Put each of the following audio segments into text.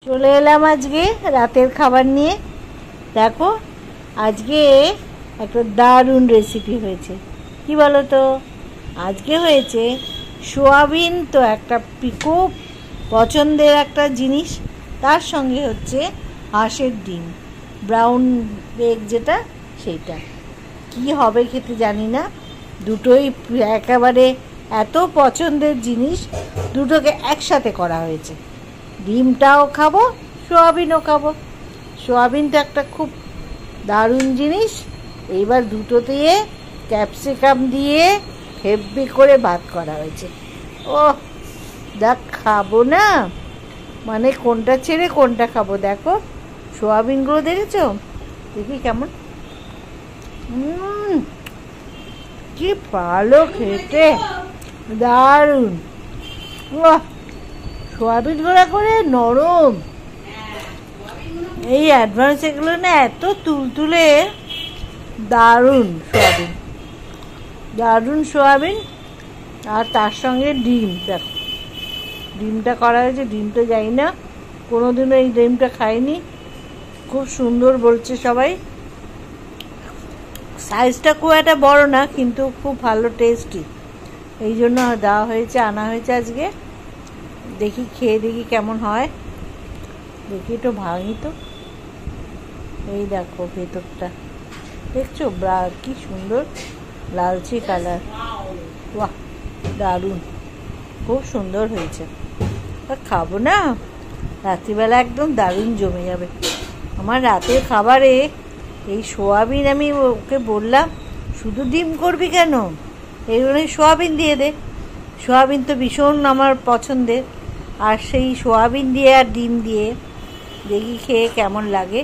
চলে এলাম আজকে রাতের খাবার নিয়ে। দেখো আজকে একটা দারুণ রেসিপি হয়েছে। কি বলো তো? আজকে হয়েছে সোয়াবিন, তো একটা খুব পছন্দের একটা জিনিস। তার সঙ্গে হচ্ছে হাঁসের ডিম, ব্রাউন এগ যেটা, সেইটা। কি হবে খেতে জানি না, দুটোই একেবারে এত পছন্দের জিনিস, দুটোকে একসাথে করা হয়েছে। ডিমটাও খাবো, সোয়াবিনও খাবো। সোয়াবিন তো একটা খুব দারুণ জিনিস। এইবার দুটো দিয়ে ক্যাপসিকাম দিয়ে হেভি করে ভাত করা হয়েছে। ও দেখ, খাবো না মানে কোনটা ছেড়ে কোনটা খাবো। দেখো সোয়াবিনগুলো দেখেছো, দেখি কেমন। কি ভালো খেতে, দারুণ। সোয়াবিন গুঁড়া করে নরম, এই অ্যাডভান্স এগুলো না এত তুলতুলে, দারুণ সোয়াবিন, দারুণ সোয়াবিন। আর তার সঙ্গে ডিম, দেখো ডিমটা করা হয়েছে। ডিমটা যাই না, কোনোদিনও এই ডিমটা খাইনি, খুব সুন্দর বলছে সবাই। সাইজটা খুব একটা বড় না, কিন্তু খুব ভালো টেস্টি, এই জন্য দেওয়া হয়েছে, আনা হয়েছে আজকে। দেখি খেয়ে দেখি কেমন হয়, দেখি একটু ভাঙি তো। এই দেখো ভেতরটা, দেখছো কি সুন্দর লালচে কালার। বাহ, দারুণ, খুব সুন্দর হয়েছে। খাবো না, রাত্রিবেলা একদম দারুণ জমে যাবে আমার রাতের খাবারে। এই সোয়াবিন, আমি ওকে বললাম শুধু ডিম করবি কেন, এই জন্য সোয়াবিন দিয়ে দে। সোয়াবিন তো ভীষণ আমার পছন্দের, আর সেই সোয়াবিন দিয়ে আর ডিম দিয়ে দেখি খেয়ে কেমন লাগে।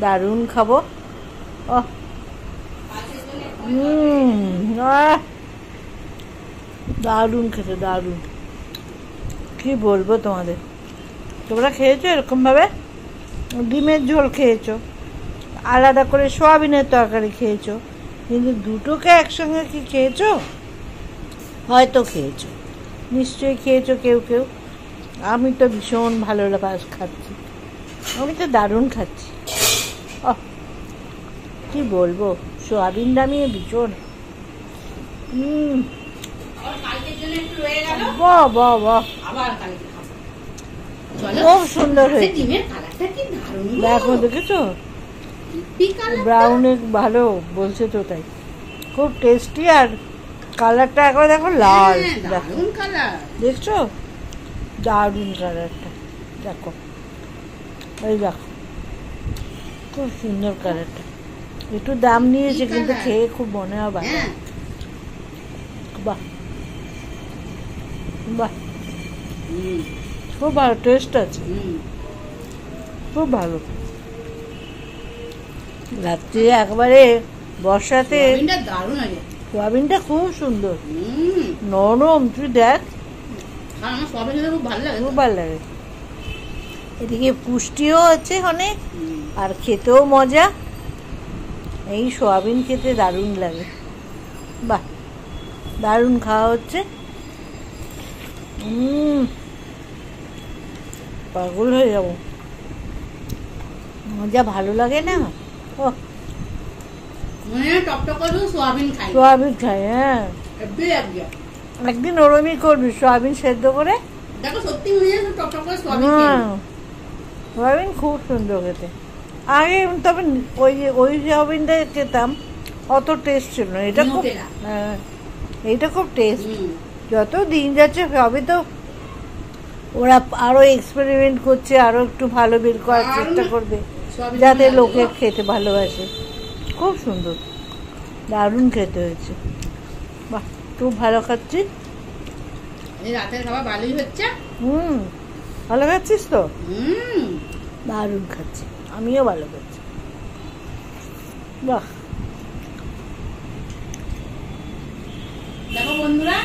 দারুণ খাবো। দারুণ খেতে, দারুণ। কি বলবো তোমাদের, তোমরা খেয়েছো এরকমভাবে? ডিমের ঝোল খেয়েছো, আলাদা করে সোয়াবিনের তরকারি খেয়েছো, কিন্তু দুটোকে একসঙ্গে কি খেয়েছো? হয়তো খেয়েছো, নিশ্চয়ই খেয়েছো কেউ কেউ। আমি তো ভীষণ ভালো খাচ্ছি, আমি তো দারুণ খাচ্ছি। কি বলবো, সোয়াবিন দামিয়ে ভীষণ। বাহ বাহ বাহ, খুব সুন্দর হয়েছে। দেখো দেখেছো, ব্রাউন এগ ভালো বলছে তো, তাই খুব টেস্টি। আর কালারটা একবার দেখো, লাল, দেখছো দারুণ কালারটা, দেখো এই দেখো খুব সুন্দর কালারটা। একটু দাম নিয়েছে, কিন্তু খেয়ে খুব মনে হয় ভালো। বাহ বাহ, খুব ভালো টেস্ট আছে, খুব ভালো। রাত্রে একবারে বর্ষাতে সোয়াবিনটা খুব সুন্দর নরম, তুই দেখ, খুব ভালো লাগে। এদিকে পুষ্টিও আছে অনেক, আর খেতেও মজা। এই সোয়াবিন খেতে দারুণ লাগে। বাহ, দারুণ খাওয়া হচ্ছে। পাগল হয়ে যাবো, মজা ভালো লাগে না? সোয়াবিন খাই, হ্যাঁ একদিন ওরমই করবি, সোয়াবিন সেদ্ধ করে। সোয়াবিন খুব সুন্দর খেতে। আগে তবে ওই সোয়াবিনটা খেতাম, অত টেস্ট ছিল না। এটা খুব, এইটা খুব টেস্ট। যত দিন যাচ্ছে সবই তো ওরা আরো এক্সপেরিমেন্ট করছে, আরো একটু ভালো বের করার চেষ্টা করবে, যাতে লোকে খেতে ভালোবাসে। খুব সুন্দর, দারুণ খেতে হয়েছে। বাহ, খুব ভালো খাচ্ছি। রাতের খাবার ভালোই হচ্ছে। ভালো খাচ্ছিস তো? দারুণ খাচ্ছি, আমিও ভালো খাচ্ছি। বাহ, দেখো বন্ধুরা,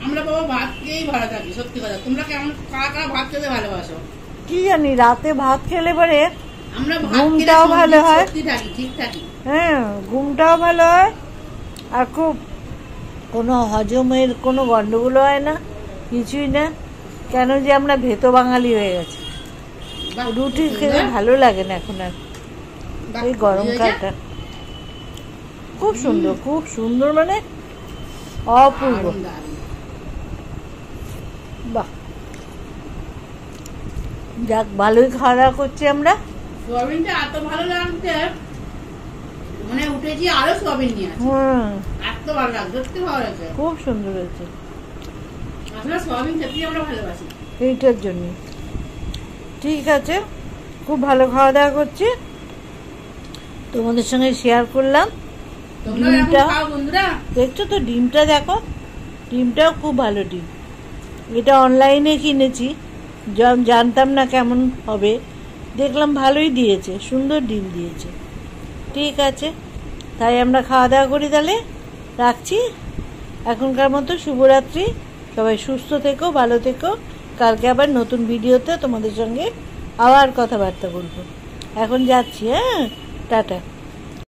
আমরা বাবা ভাত খেয়েই ভালো থাকি। সত্যি কথা, তোমরা কেমন কারা কারা ভাত খেতে ভালোবাসো? কি জানি, রাতে ভাত খেলে পরে আমরা ঘুমটাও ভালো হয়, ঠিক থাকি। হ্যাঁ, ঘুমটাও ভালো হয়, আর খুব কোনো হজমের কোনো গন্ডগোল হয় না, কিছুই না। কেন যে আমরা ভেতো বাঙালি হয়ে গেছি, বাহ, রুটি খুব খেতে সুন্দর। ভালো লাগে না এখন আর বাহ, এই গরমকালটা খুব সুন্দর মানে অপূর্ব। দারুণ, দারুণ। বাহ, যাক ভালোই খাওয়া দাওয়া করছি আমরা। সোয়াবিনটা এত ভালো লাগছে, মানে উঠেছি আরো সোয়াবিন নিয়ে আসি। হুম, এত ভালো লাগছে, সত্যি ভালো লাগছে। খুব সুন্দর হয়েছে আসলে সোয়াবিন খেতে আমরা ভালোবাসি। এইটার জন্য। ঠিক আছে, খুব ভালো খাওয়া দাওয়া করছি, তোমাদের সঙ্গে শেয়ার করলাম। তোমরা এরকম ডিমটা খাও বন্ধুরা। দেখছো তো, ডিমটা দেখো, ডিমটাও খুব ভালো ডিম। এটা অনলাইনে কিনেছি, জানতাম না কেমন হবে, দেখলাম ভালোই দিয়েছে, সুন্দর ডিম দিয়েছে। ঠিক আছে, তাই আমরা খাওয়া দাওয়া করি, তাহলে রাখছি এখনকার মতো। শুভরাত্রি, সবাই সুস্থ থেকো, ভালো থেকো। কালকে আবার নতুন ভিডিওতে তোমাদের সঙ্গে আবার কথাবার্তা বলবো। এখন যাচ্ছি, হ্যাঁ, টাটা।